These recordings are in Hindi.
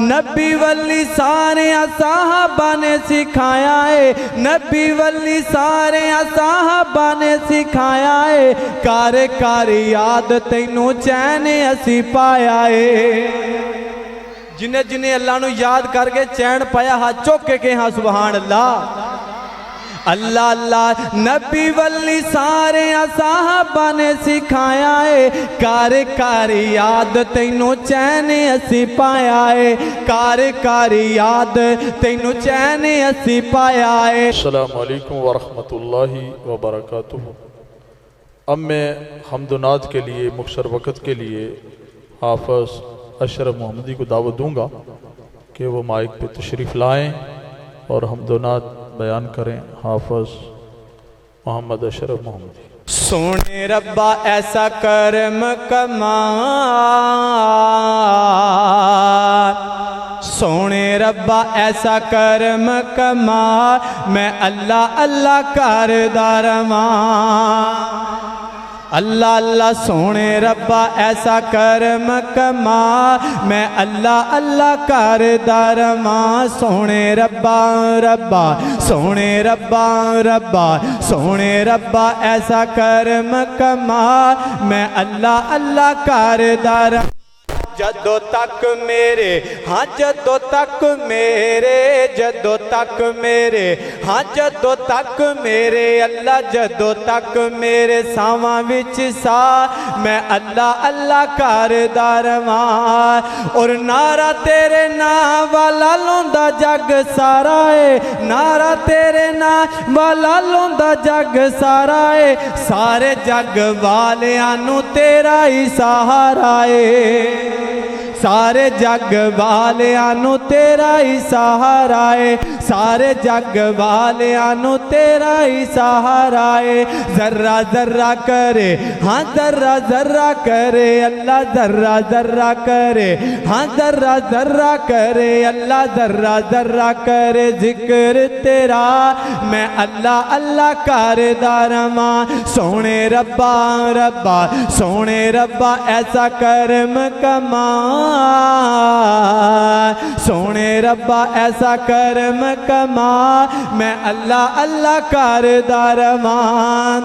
नबी वली सारे साहबा ने सिखाया है, नबी वली सारे साहबा ने सिखाया है। कार कार याद तैनू चैन असी पाया है। जिन्हें जिन्हें अल्लाह नू याद करके चैन पाया हाथ चुक के हाँ सुबहान अल्लाह अल्लाह अल्लाह। नबी वली सारे साहबा ने सिखाया है। कार कार याद तैनू चैन असी पाया है। कार कार याद तैनू चैन असी पाया है। अस्सलामु अलैकुम वरहमतुल्लाहि वबरकातुहू। अब मैं हम्दुनाद के लिए मुख्तर वक़्त के लिए हाफ़िज़ अशरफ मोहम्मदी को दावत दूँगा कि वो माइक पे तशरीफ़ लाएँ और हम्दुनाद बयान करें। हाफ़िज़ मोहम्मद अशरफ मोहम्मदी। सोने रब्बा ऐसा करम कमा, सोने रब्बा ऐसा करम कमा, मैं अल्लाह अल्लाह करदा रवां। अल्लाह अल्लाह सोने रब्बा ऐसा करम कमा, मैं अल्लाह अल्लाह करदा रवां। सोने रब्बा रब्बा सोने रब्बा रब्बा सोने रब्बा ऐसा करम कमा, मैं अल्लाह अल्लाह करदा रवां। जदों तक मेरे हाँ जदों तक मेरे, जदों तक मेरे हाँ जदों तक मेरे अल्लाह, जदों तक मेरे सावां विच सा, मैं अल्लाह अल्लाह करदा रवां। और नारा तेरे नाम वाला लौंदा जग सारा है, नारा तेरे नाम वाला लौंदा जग सारा है। सारे जग वालियां नू तेरा ही सहारा है, सारे जग वालियां नू तेरा ही सहारा है। सारे जग वालियां नू तेरा ही सहारा है। जर्रा जर्रा करे हाँ जर्रा जर्रा करे अल्लाह, जर्रा जर्रा करे हाँ जर्रा जर्रा करे अल्लाह, जर्रा जर्रा करे जिक्र तेरा, मैं अल्लाह अल्लाह करदा रवां। सोने रब्बा रब्बा सोने रब्बा ऐसा करम कमा, सोने रब्बा ऐसा करम कमा, मैं अल्लाह अल्लाह करदा रवां।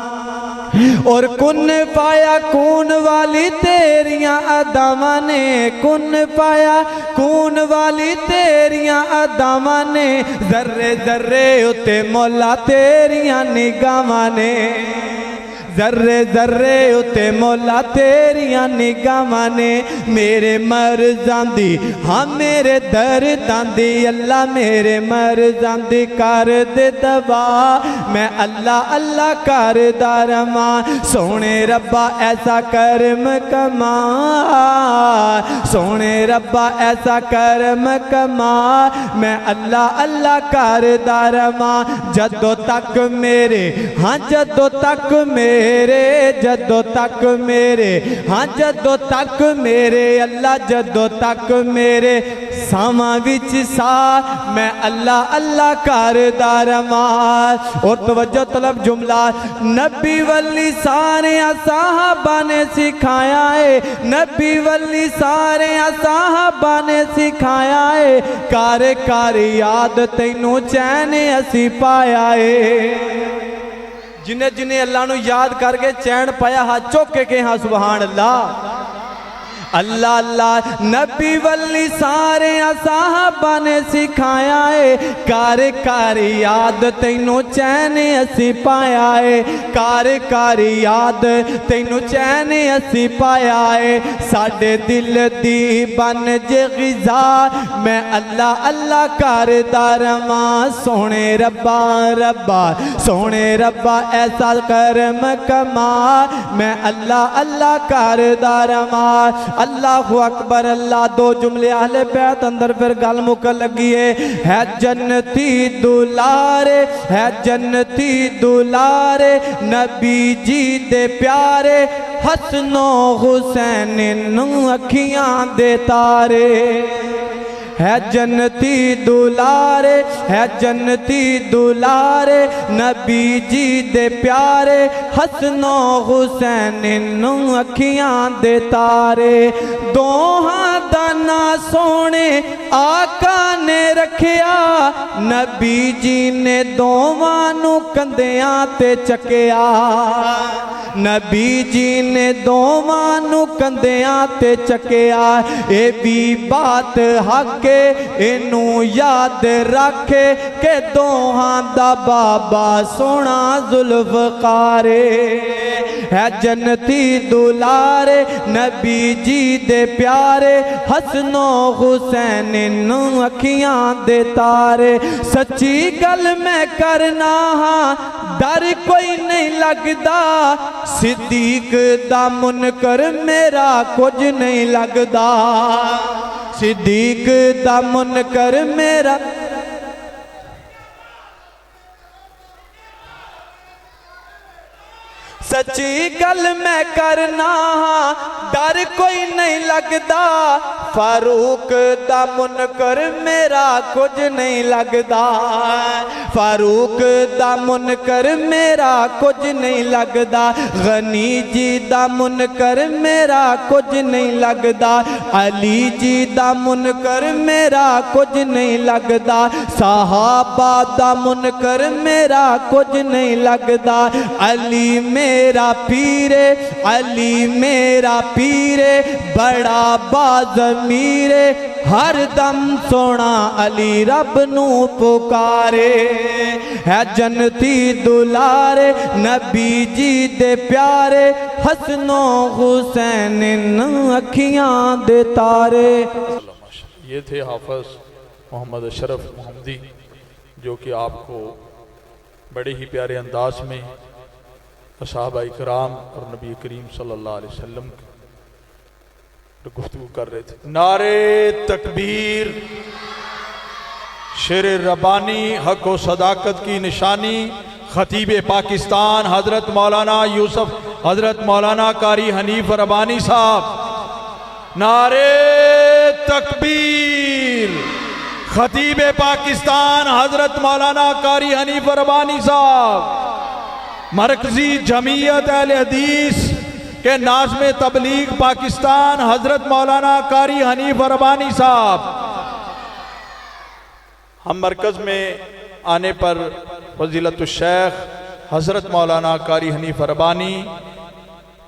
और कुन पाया कून वाली तेरियां अदावां ने, कुन पाया कून वाली तेरियां अदावां ने, जर्रे जर्रे उते मौला तेरियां निगाहां ने, जर्रे जर्रे उते मौला तेरियां निगाहां ने। मेरे मर्ज़ां दी हाँ मेरे दर्दां दी अल्लाह, मेरे मर्ज़ां दी कर दे दवा, मैं अल्लाह अल्लाह करदा रवां। सोने रब्बा ऐसा करम कमा, सोने रब्बा ऐसा करम कमा, मैं अल्लाह अल्लाह करदा रवां। जदों तक मेरे हाँ जदों तक मेरे, जदों तक मेरे हाँ जदों तक मेरे अल्लाह, जदों तक मेरे सावां विच सा, मैं अल्लाह अल्लाह करदा रवां। और तवज्जो तलब जुमला, नबी वली सारे साहबा ने सिखाया है, नबी वली सारे साहबा ने सिखाया है। कार कार याद तैनू चैन असी पाया है। जिन्हें जिन्हें अल्लाह नू याद करके चैन पाया हाथ चुक के हाँ सुबहान अल्लाह अल्लाह अल्लाह। नबी वली सारे साहबा ने सिखाया है। कार कार याद तैनू चैन असी पाया है। कार कार याद तैनू चैन असी पाया है। साडे दिल दी बन जे ग़िज़ा, मैं अल्लाह अल्लाह करदा रवां। सोने रब्बा रब्बा सोने रब्बा ऐसा करम कमा, मैं अल्लाह अल्लाह करदा रवां। अल्लाहु अकबर अल्लाह। दो जुमले अहले बैत अंदर फिर गल मुकन लगी है जन्नती दुलारे, है जन्नती दुलारे, नबी जी दे प्यारे, हसनो हुसैन नू अखियां दे तारे। है जन्नती दुलारे, है जन्नती दुलारे, नबी जी दे प्यारे, हसनो हुसैन नू अखियां दे तारे। दोहां दा जमाना सोने आका ने रखिया, नबी जी ने दोवां नू कंधियां ते चकिया, नबी जी ने दोवां नू कंधियां ते चकिया। ए भी बात हक इनू याद रखे के दोहां दा बाबा सोना जुल्फकारे है, जन्नती दुलारे नबी जी दे प्यारे, हसनो हुसैन नू अखियां दे तारे। सच्ची गल मैं करना हाँ डर कोई नहीं लगदा, सिद्दीक दा मुनकर मेरा कुछ नहीं लगदा, सिद्दीक दा मुनकर मेरा। सच्ची गल मैं करना हाँ डर कोई नहीं लगदा, फारूक दा मुनकर मेरा कुछ नहीं लगदा, फारूक दा मुनकर मेरा कुछ नहीं लगदा, गनी जी दा मुनकर मेरा कुछ नहीं लगदा, अली जी दा मुनकर मेरा कुछ नहीं लगदा, सहाबा दा मुनकर मेरा कुछ नहीं लगदा। अली मेरा पीरे, अली मेरा पीरे, बड़ा बाज़मीरे, हर दम सोना अली रब नू पुकारे है, जन्नती दुलारे नबी जी दे प्यारे, हसनो हुसैन अखियां दे तारे। ये थे हाफिज मोहम्मद अशरफ मोहम्मदी, जो कि आपको बड़े ही प्यारे अंदाज में सहाबा इकराम और नबी करीम सल्लल्लाहु अलैहि वसल्लम की गुफ्तगू कर रहे थे। नारे तकबीर, शेर रब्बानी, हक व सदाकत की निशानी, खतीब पाकिस्तान हजरत मौलाना यूसुफ, हजरत मौलाना कारी हनीफ रब्बानी साहब। नारे तकबीर, खतीब पाकिस्तान हजरत मौलाना कारी हनीफ रब्बानी साहब। मरकजी जमीयत अहले हदीस के नाज़्म तबलीग पाकिस्तान हजरत मौलाना कारी हनीफ रब्बानी साहब। हम मरकज़ में आने पर फजीलतुल शेख हजरत मौलाना कारी हनीफ रब्बानी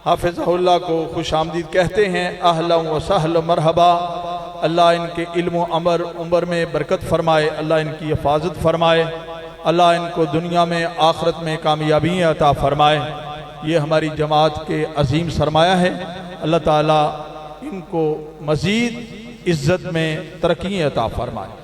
हाफिज़हुल्लाह को खुश आमदीद कहते हैं। अहलन व सहलन मरहबा। अल्लाह इनके इल्म अमर उम्र में बरकत फरमाए, अल्लाह इनकी हिफाजत फरमाए, अल्लाह इनको दुनिया में आखिरत में कामयाबी अता फरमाए। ये हमारी जमात के अजीम सरमाया है। अल्लाह ताला इनको मज़ीद इज़्ज़त में तरक्की अता फरमाए।